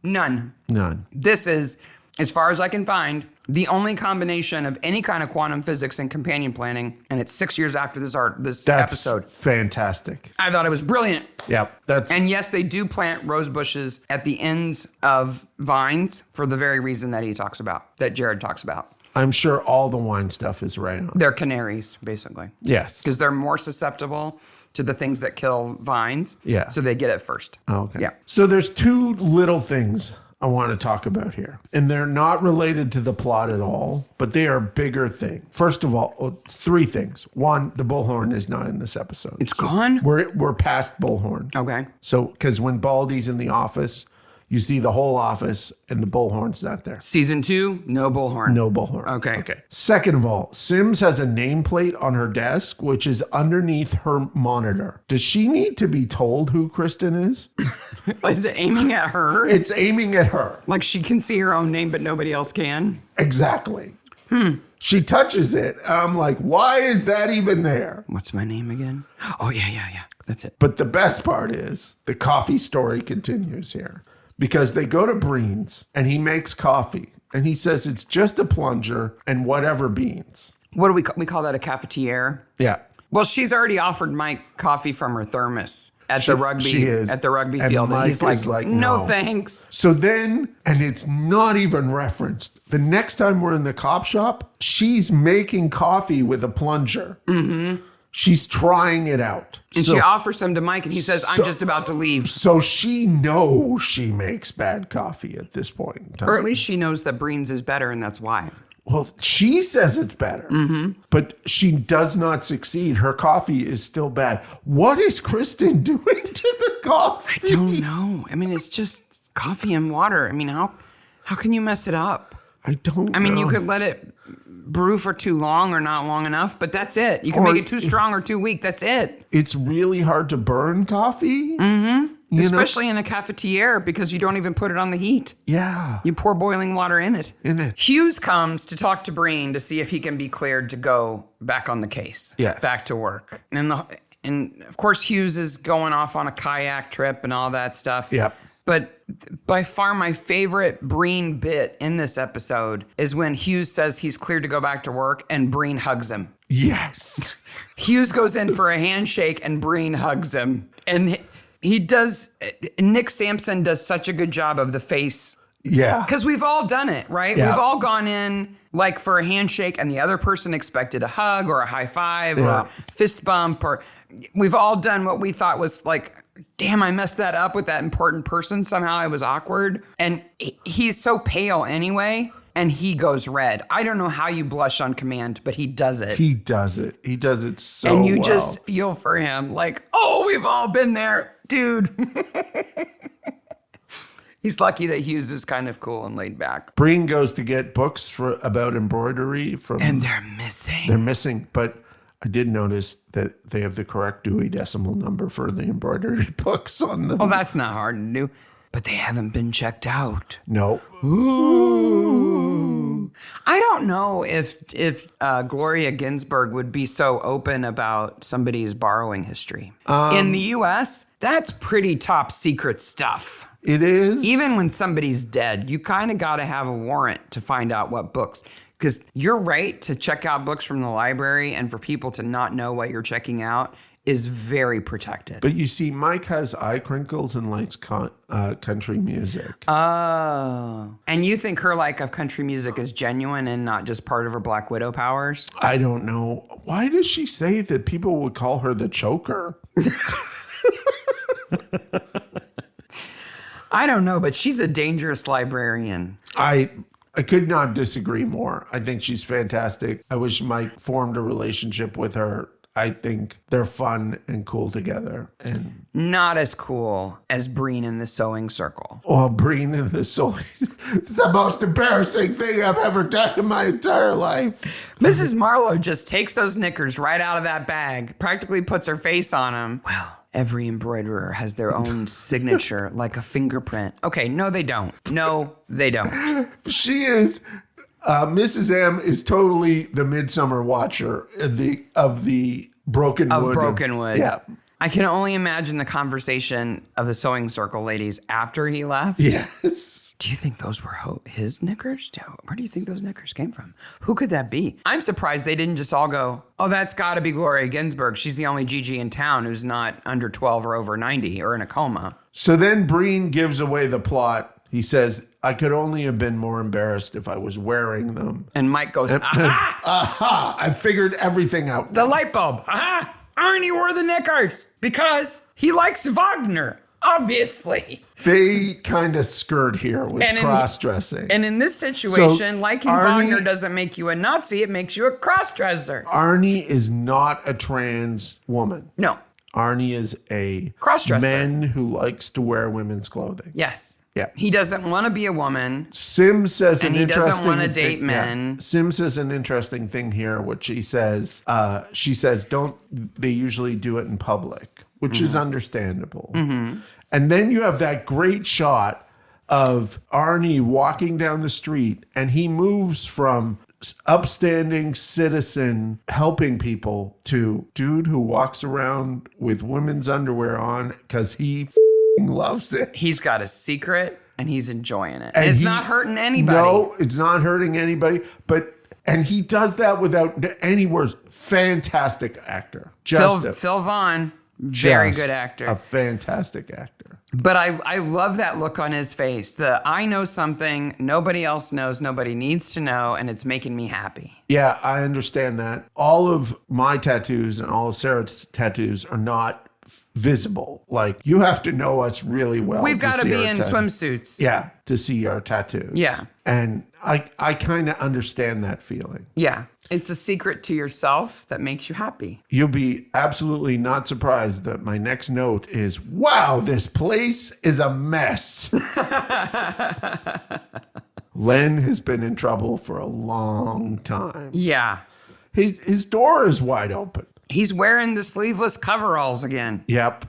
none. None. This is, as far as I can find, the only combination of any kind of quantum physics and companion planting, and it's 6 years after this That's episode. Fantastic. I thought it was brilliant. Yeah, And yes, they do plant rose bushes at the ends of vines for the very reason that Jared talks about. I'm sure all the wine stuff is right on. They're canaries, basically. Yes. Because they're more susceptible to the things that kill vines. Yeah. So they get it first. Okay. Yeah. So there's two little things I want to talk about here. And they're not related to the plot at all, but they are bigger things. First of all, it's three things. One, the bullhorn is not in this episode. It's gone? We're past bullhorn. Okay. So, because when Baldy's in the office, you see the whole office and the bullhorn's not there. Season 2, no bullhorn. No bullhorn. Okay. Second of all, Sims has a nameplate on her desk, which is underneath her monitor. Does she need to be told who Kristen is? Is it aiming at her? It's aiming at her. Like she can see her own name, but nobody else can? Exactly. She touches it. I'm like, why is that even there? What's my name again? Oh, yeah. That's it. But the best part is the coffee story continues here. Because they go to Breen's and he makes coffee and he says it's just a plunger and whatever beans. What do we call that? A cafetiere? Yeah. Well, she's already offered Mike coffee from her thermos at the rugby And field. Mike And he's is like, like, no no. thanks. So then, and it's not even referenced, the next time we're in the cop shop, she's making coffee with a plunger. Mm-hmm. She's trying it out. And she offers some to Mike, and he says, I'm just about to leave. So she knows she makes bad coffee at this point in time. Or at least she knows that Breen's is better, and that's why. Well, she says it's better, but she does not succeed. Her coffee is still bad. What is Kristen doing to the coffee? I don't know. I mean, it's just coffee and water. I mean, how can you mess it up? I don't know. I mean, you could let it brew for too long or not long enough, but that's it. You can make it too strong or too weak. That's it. It's really hard to burn coffee. Mm-hmm. Especially in a cafetiere because you don't even put it on the heat. Yeah. You pour boiling water in it. Hughes comes to talk to Breen to see if he can be cleared to go back on the case. Yes. Back to work. And And of course, Hughes is going off on a kayak trip and all that stuff. Yep. But by far my favorite Breen bit in this episode is when Hughes says he's cleared to go back to work and Breen hugs him. Yes. Hughes goes in for a handshake and Breen hugs him. And he does, Nick Sampson does such a good job of the face. Yeah. Because we've all done it, right? Yeah. We've all gone in like for a handshake and the other person expected a hug or a high five or fist bump, or we've all done what we thought was like, damn, I messed that up with that important person. Somehow I was awkward. And he's so pale anyway, and he goes red. I don't know how you blush on command, but he does it. He does it. He does it so well. And you just feel for him like, oh, we've all been there, dude. He's lucky that Hughes is kind of cool and laid back. Breen goes to get books about embroidery and they're missing. They're missing, but I did notice that they have the correct Dewey Decimal number for the embroidery books on them. Oh, that's not hard to do. But they haven't been checked out. No. Ooh. I don't know if Gloria Ginsburg would be so open about somebody's borrowing history. In the U.S., that's pretty top secret stuff. It is. Even when somebody's dead, you kind of got to have a warrant to find out what books. Because your right to check out books from the library and for people to not know what you're checking out is very protected. But you see, Mike has eye crinkles and likes country music. Oh. And you think her like of country music is genuine and not just part of her Black Widow powers? I don't know. Why does she say that people would call her the choker? I don't know, but she's a dangerous librarian. I could not disagree more. I think she's fantastic. I wish Mike formed a relationship with her. I think they're fun and cool together. And not as cool as Breen in the Sewing Circle. Well, Breen in the Sewing It's the most embarrassing thing I've ever done in my entire life. Mrs. Marlowe just takes those knickers right out of that bag, practically puts her face on them. Well, every embroiderer has their own signature, like a fingerprint. Okay, no, they don't. No, they don't. She is... Mrs. M is totally the Midsummer Watcher of the Brokenwood. Of Brokenwood. Yeah. I can only imagine the conversation of the Sewing Circle ladies after he left. Yes. Do you think those were his knickers? Where do you think those knickers came from? Who could that be? I'm surprised they didn't just all go, oh, that's got to be Gloria Ginsburg. She's the only Gigi in town who's not under 12 or over 90 or in a coma. So then Breen gives away the plot. He says, I could only have been more embarrassed if I was wearing them. And Mike goes, aha! Aha! I figured everything out. The light bulb. Aha! Arnie wore the knickers because he likes Wagner, obviously. They kind of skirt here with cross-dressing. And in this situation, liking Wagner doesn't make you a Nazi. It makes you a cross-dresser. Arnie is not a trans woman. No. Arnie is a cross-dresser man who likes to wear women's clothing. Yes. Yeah. He doesn't want to be a woman. Sim says and an interesting thing. And he doesn't want to date men. Yeah. Sim says an interesting thing here, which she says, don't they usually do it in public, which is understandable. Mm-hmm. And then you have that great shot of Arnie walking down the street, and he moves from upstanding citizen helping people to dude who walks around with women's underwear on because he loves it. He's got a secret and he's enjoying it. And it's not hurting anybody. No, it's not hurting anybody. And he does that without any words. Fantastic actor. Phil Vaughn, very good actor. A fantastic actor. But I love that look on his face. I know something nobody else knows, nobody needs to know, and it's making me happy. Yeah, I understand that. All of my tattoos and all of Sarah's tattoos are not visible. Like, you have to know us really well. We've got to be in swimsuits. Yeah, to see our tattoos. Yeah. And I kind of understand that feeling. Yeah. It's a secret to yourself that makes you happy. You'll be absolutely not surprised that my next note is, wow, this place is a mess. Len has been in trouble for a long time. Yeah. His door is wide open. He's wearing the sleeveless coveralls again. Yep.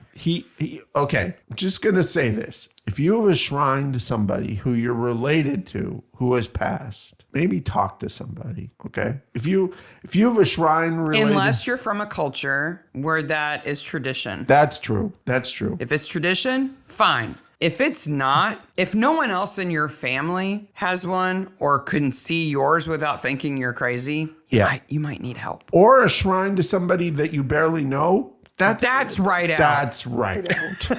Okay. I'm just going to say this. if you have a shrine to somebody who you're related to who has passed, maybe talk to somebody, okay? If you have a shrine related... Unless you're from a culture where that is tradition. That's true. That's true. If it's tradition, fine. If it's not, if no one else in your family has one or can see yours without thinking you're crazy, you might need help. Or a shrine to somebody that you barely know. That's right out. That's right out.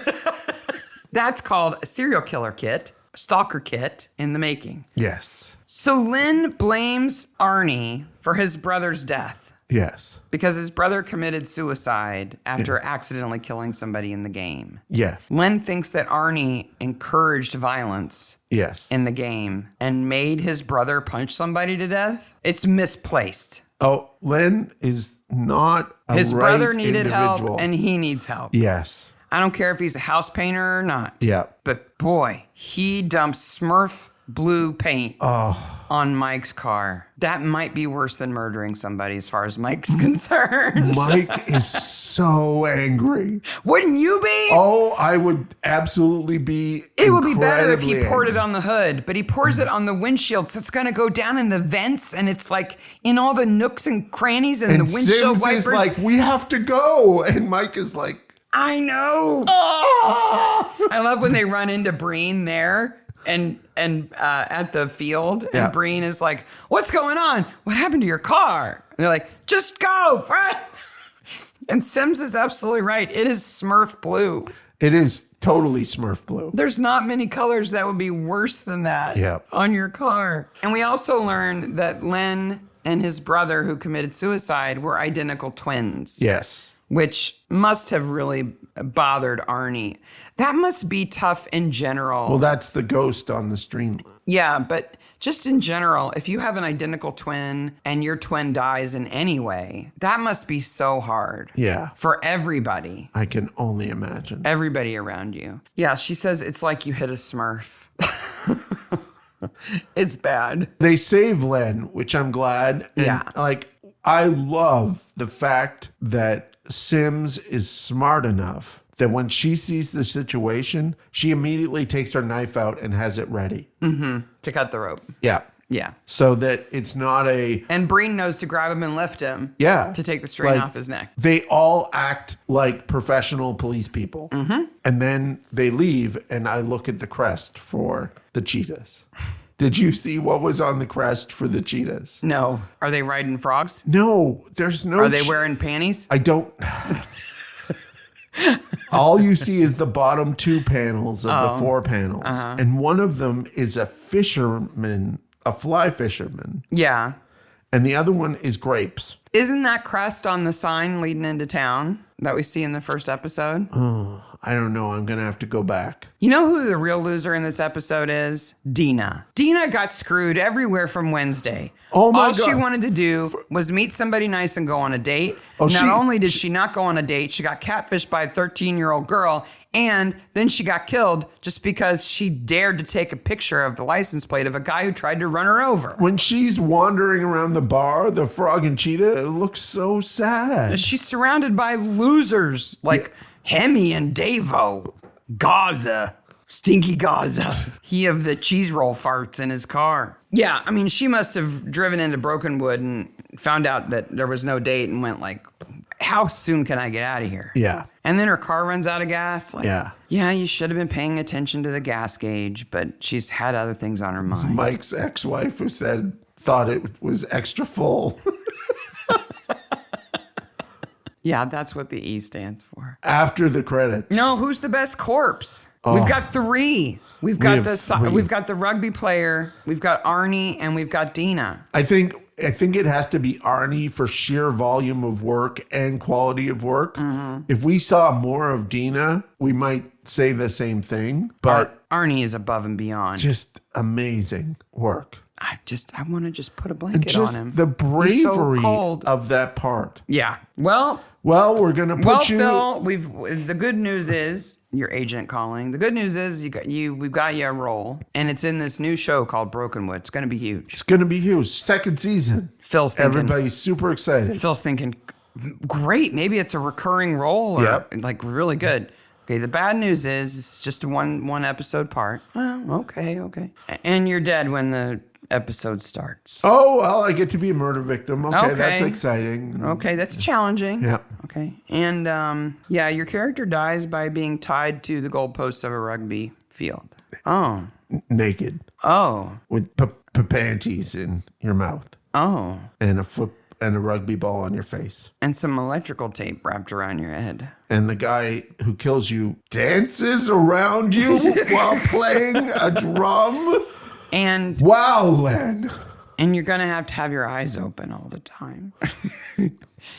That's called a serial killer kit, stalker kit in the making. Yes. So Lynn blames Arnie for his brother's death. Yes. Because his brother committed suicide after accidentally killing somebody in the game. Yes. Lynn thinks that Arnie encouraged violence in the game and made his brother punch somebody to death. It's misplaced. Oh, Lynn is not a His brother needed individual. help and he needs help. Yes. I don't care if he's a house painter or not. Yeah. But boy, he dumped Smurf blue paint on Mike's car. That might be worse than murdering somebody as far as Mike's concerned. Mike is so angry. Wouldn't you be? Oh, I would absolutely be. It would be better if he incredibly poured angry. it on the hood, but he pours it on the windshield, so it's going to go down in the vents, and it's like in all the nooks and crannies and the windshield Sims wipers. is like, we have to go. And Mike is like, I know. I love when they run into Breen there and at the field, and Breen is like, "What's going on? What happened to your car?" And they're like, "Just go, run." And Sims is absolutely right. It is Smurf blue. it is totally Smurf blue. There's not many colors that would be worse than that on your car. And we also learned that Len and his brother who committed suicide were identical twins. Yes. Which must have really bothered Arnie. That must be tough in general. Well, that's the ghost on the stream. Yeah, but just in general, if you have an identical twin and your twin dies in any way, that must be so hard. Yeah. For everybody. I can only imagine. Everybody around you. Yeah, she says it's like you hit a Smurf. It's bad. They save Len, which I'm glad. And I love the fact that Sims is smart enough that when she sees the situation, she immediately takes her knife out and has it ready. Mm-hmm. To cut the rope. Yeah. Yeah. So that it's not a... And Breen knows to grab him and lift him. Yeah. To take the string off his neck. They all act like professional police people. Mm-hmm. And then they leave, and I look at the crest for the cheetahs. Did you see what was on the crest for the cheetahs? No. Are they riding frogs? No, there's no... Are they wearing panties? I don't... All you see is the bottom two panels of the four panels. Uh-huh. And one of them is a fisherman, a fly fisherman. Yeah. And the other one is grapes. Isn't that crest on the sign leading into town that we see in the first episode? Oh, I don't know. I'm going to have to go back. You know who the real loser in this episode is? Dina. Dina got screwed everywhere from Wednesday. Oh my All God. she wanted to do was meet somebody nice and go on a date. Oh, Not only did she not go on a date, she got catfished by a 13-year-old girl, and then she got killed just because she dared to take a picture of the license plate of a guy who tried to run her over. When she's wandering around the bar, the frog and cheetah, it looks so sad. She's surrounded by losers like Hemi and Davo, Gazza, Stinky Gazza. He of the cheese roll farts in his car. Yeah, I mean, she must have driven into Brokenwood and found out that there was no date and went like, how soon can I get out of here? Yeah. And then her car runs out of gas. Like, Yeah. Yeah, you should have been paying attention to the gas gauge, but she's had other things on her mind. Mike's ex-wife who thought it was extra full. Yeah, that's what the E stands for. After the credits. No, who's the best corpse? We've got three. We've got the rugby player, we've got Arnie, and we've got Dina. I think it has to be Arnie for sheer volume of work and quality of work. Mm-hmm. If we saw more of Dina, we might say the same thing. But Arnie is above and beyond. Just amazing work. I want to just put a blanket Just on him. the He's so bravery cold. of that part. Yeah. Well, we're gonna put you. Phil, the good news is your agent calling. The good neuse is we've got you a role, and it's in this new show called Brokenwood. It's going to be huge. It's gonna be huge. Second season. Phil's thinking. Everybody's super excited. Phil's thinking, great. Maybe it's a recurring role or like really good. Okay, the bad news is it's just a one episode part. Well, okay. And you're dead when the episode starts. Oh, well, I get to be a murder victim. Okay. Okay. That's exciting. Okay, that's challenging. Yeah. Okay. And your character dies by being tied to the goalposts of a rugby field. Oh. Naked. Oh. With panties in your mouth. Oh. And a rugby ball on your face. And some electrical tape wrapped around your head. And the guy who kills you dances around you while playing a drum. And wow, Len. And you're gonna have your eyes open all the time.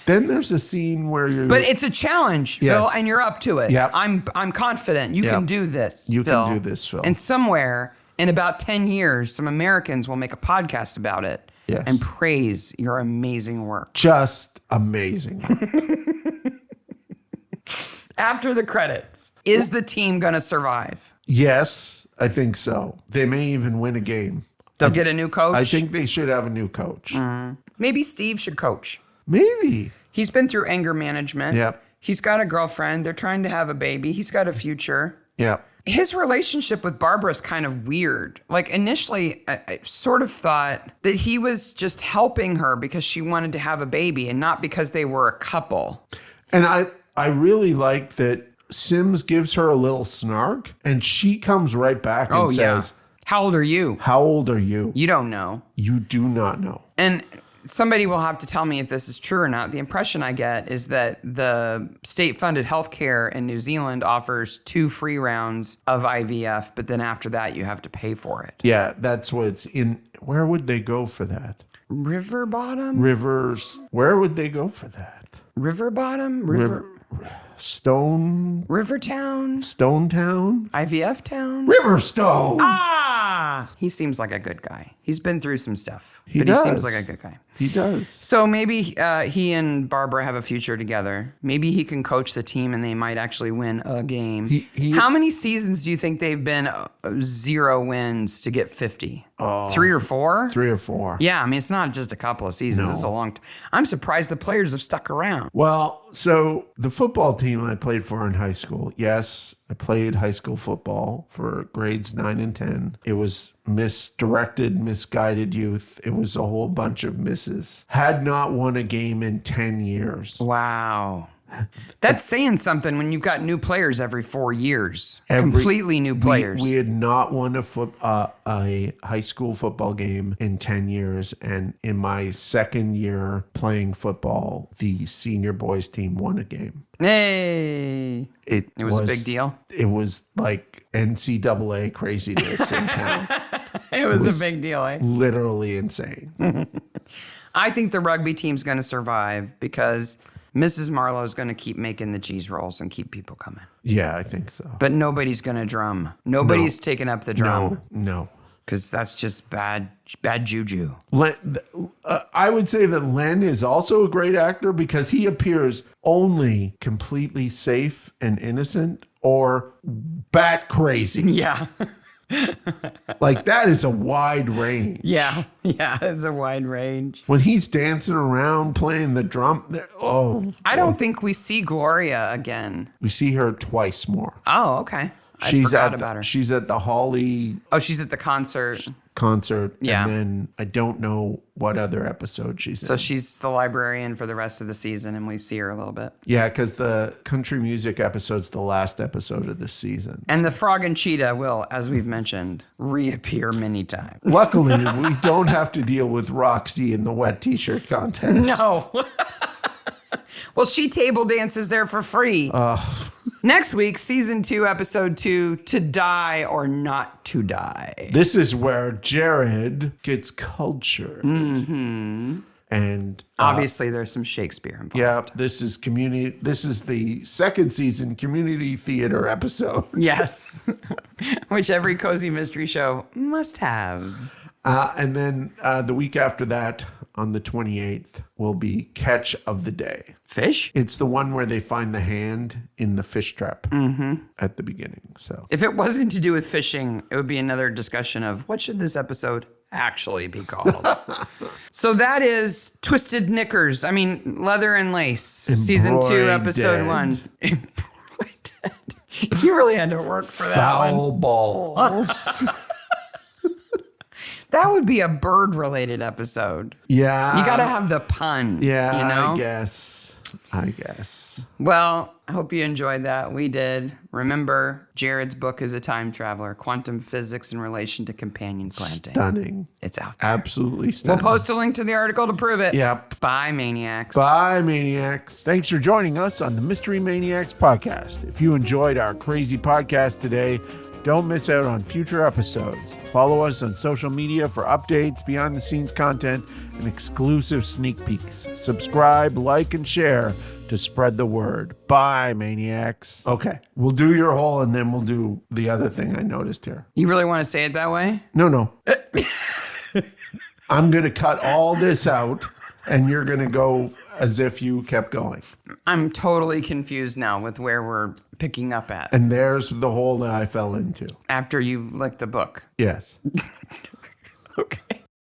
Then there's a scene where you're. But it's a challenge, yes. Phil, and you're up to it. Yep. I'm confident you can do this. You Phil. can do this, Phil. And somewhere in about 10 years, some Americans will make a podcast about it. Yes. And praise your amazing work. Just amazing. After the credits, is the team going to survive? Yes, I think so. They may even win a game. They'll get a new coach? I think they should have a new coach. Maybe Steve should coach. Maybe. He's been through anger management. Yep. He's got a girlfriend. They're trying to have a baby. He's got a future. Yep. His relationship with Barbara is kind of weird. Like initially, I sort of thought that he was just helping her because she wanted to have a baby and not because they were a couple. And I really like that Sims gives her a little snark and she comes right back and says, how old are you? How old are you? You don't know. You do not know. And somebody will have to tell me if this is true or not. The impression I get is that the state-funded healthcare in New Zealand offers 2 free rounds of IVF, but then after that, you have to pay for it. Yeah, that's what's in. Where would they go for that? River Bottom? Rivers. Where would they go for that? River Bottom? Stone. Rivertown? Stone Town? IVF Town? Riverstone. Ah! He seems like a good guy. He's been through some stuff. He but does. He seems like a good guy. He does. So maybe he and Barbara have a future together. Maybe he can coach the team and they might actually win a game. How many seasons do you think they've been 0 wins to get 50? 3 or 4? 3 or 4. Yeah, I mean, it's not just a couple of seasons. No. It's a long time. I'm surprised the players have stuck around. Well, so the football team I played for in high school, yes, I played high school football for grades 9 and 10. It was misdirected, misguided youth. It was a whole bunch of misses. Had not won a game in 10 years. Wow. That's saying something when you've got new players every 4 years. Completely new players. We had not won a high school football game in 10 years. And in my second year playing football, the senior boys team won a game. Hey. It was a big deal? It was like NCAA craziness in town. It was a big deal, eh? Literally insane. I think the rugby team's going to survive because Mrs. Marlowe's going to keep making the cheese rolls and keep people coming. Yeah, I think so. But nobody's going to drum. Nobody's taking up the drum. No. Because that's just bad juju. I would say that Len is also a great actor because he appears only completely safe and innocent or bat crazy. Yeah. Like that is a wide range. Yeah, it's a wide range. When he's dancing around playing the drum, I don't think we see Gloria again. We see her twice more. Oh, okay. I forgot about her. She's at the Holly Oh, she's at the concert. Yeah. And then I don't know what other episode she's in. So she's the librarian for the rest of the season, and we see her a little bit. Yeah, because the country music episode's the last episode of this season. And the frog and cheetah will, as we've mentioned, reappear many times. Luckily, we don't have to deal with Roxy in the wet t-shirt contest. No. Well, she table dances there for free. Next week, season 2, episode 2, To Die or Not to Die. This is where Jared gets cultured. Mm-hmm. And obviously there's some Shakespeare involved. Yeah, this is the second season community theater episode. Yes. Which every cozy mystery show must have. And then the week after that, on the 28th, will be Catch of the Day. Fish? It's the one where they find the hand in the fish trap at the beginning. So if it wasn't to do with fishing, it would be another discussion of what should this episode actually be called. So that is Twisted Knickers. I mean, Leather and Lace. Season 2, episode 1. You really had to work for that one. Foul balls. That would be a bird-related episode. Yeah. You got to have the pun. Yeah, You know? I guess. Well, I hope you enjoyed that. We did. Remember, Jared's book is a time traveler, quantum physics in relation to companion planting. Stunning. It's out there. Absolutely We'll stunning. post a link to the article to prove it. Yep. Bye, Maniacs. Bye, Maniacs. Thanks for joining us on the Mystery Maniacs podcast. If you enjoyed our crazy podcast today, don't miss out on future episodes. Follow us on social media for updates, behind-the-scenes content, and exclusive sneak peeks. Subscribe, like, and share to spread the word. Bye, Maniacs. Okay, we'll do your whole, and then we'll do the other thing I noticed here. You really want to say it that way? No. I'm going to cut all this out, and you're going to go as if you kept going. I'm totally confused now with where we're picking up at. And there's the hole that I fell into. After you licked the book. Yes. Okay.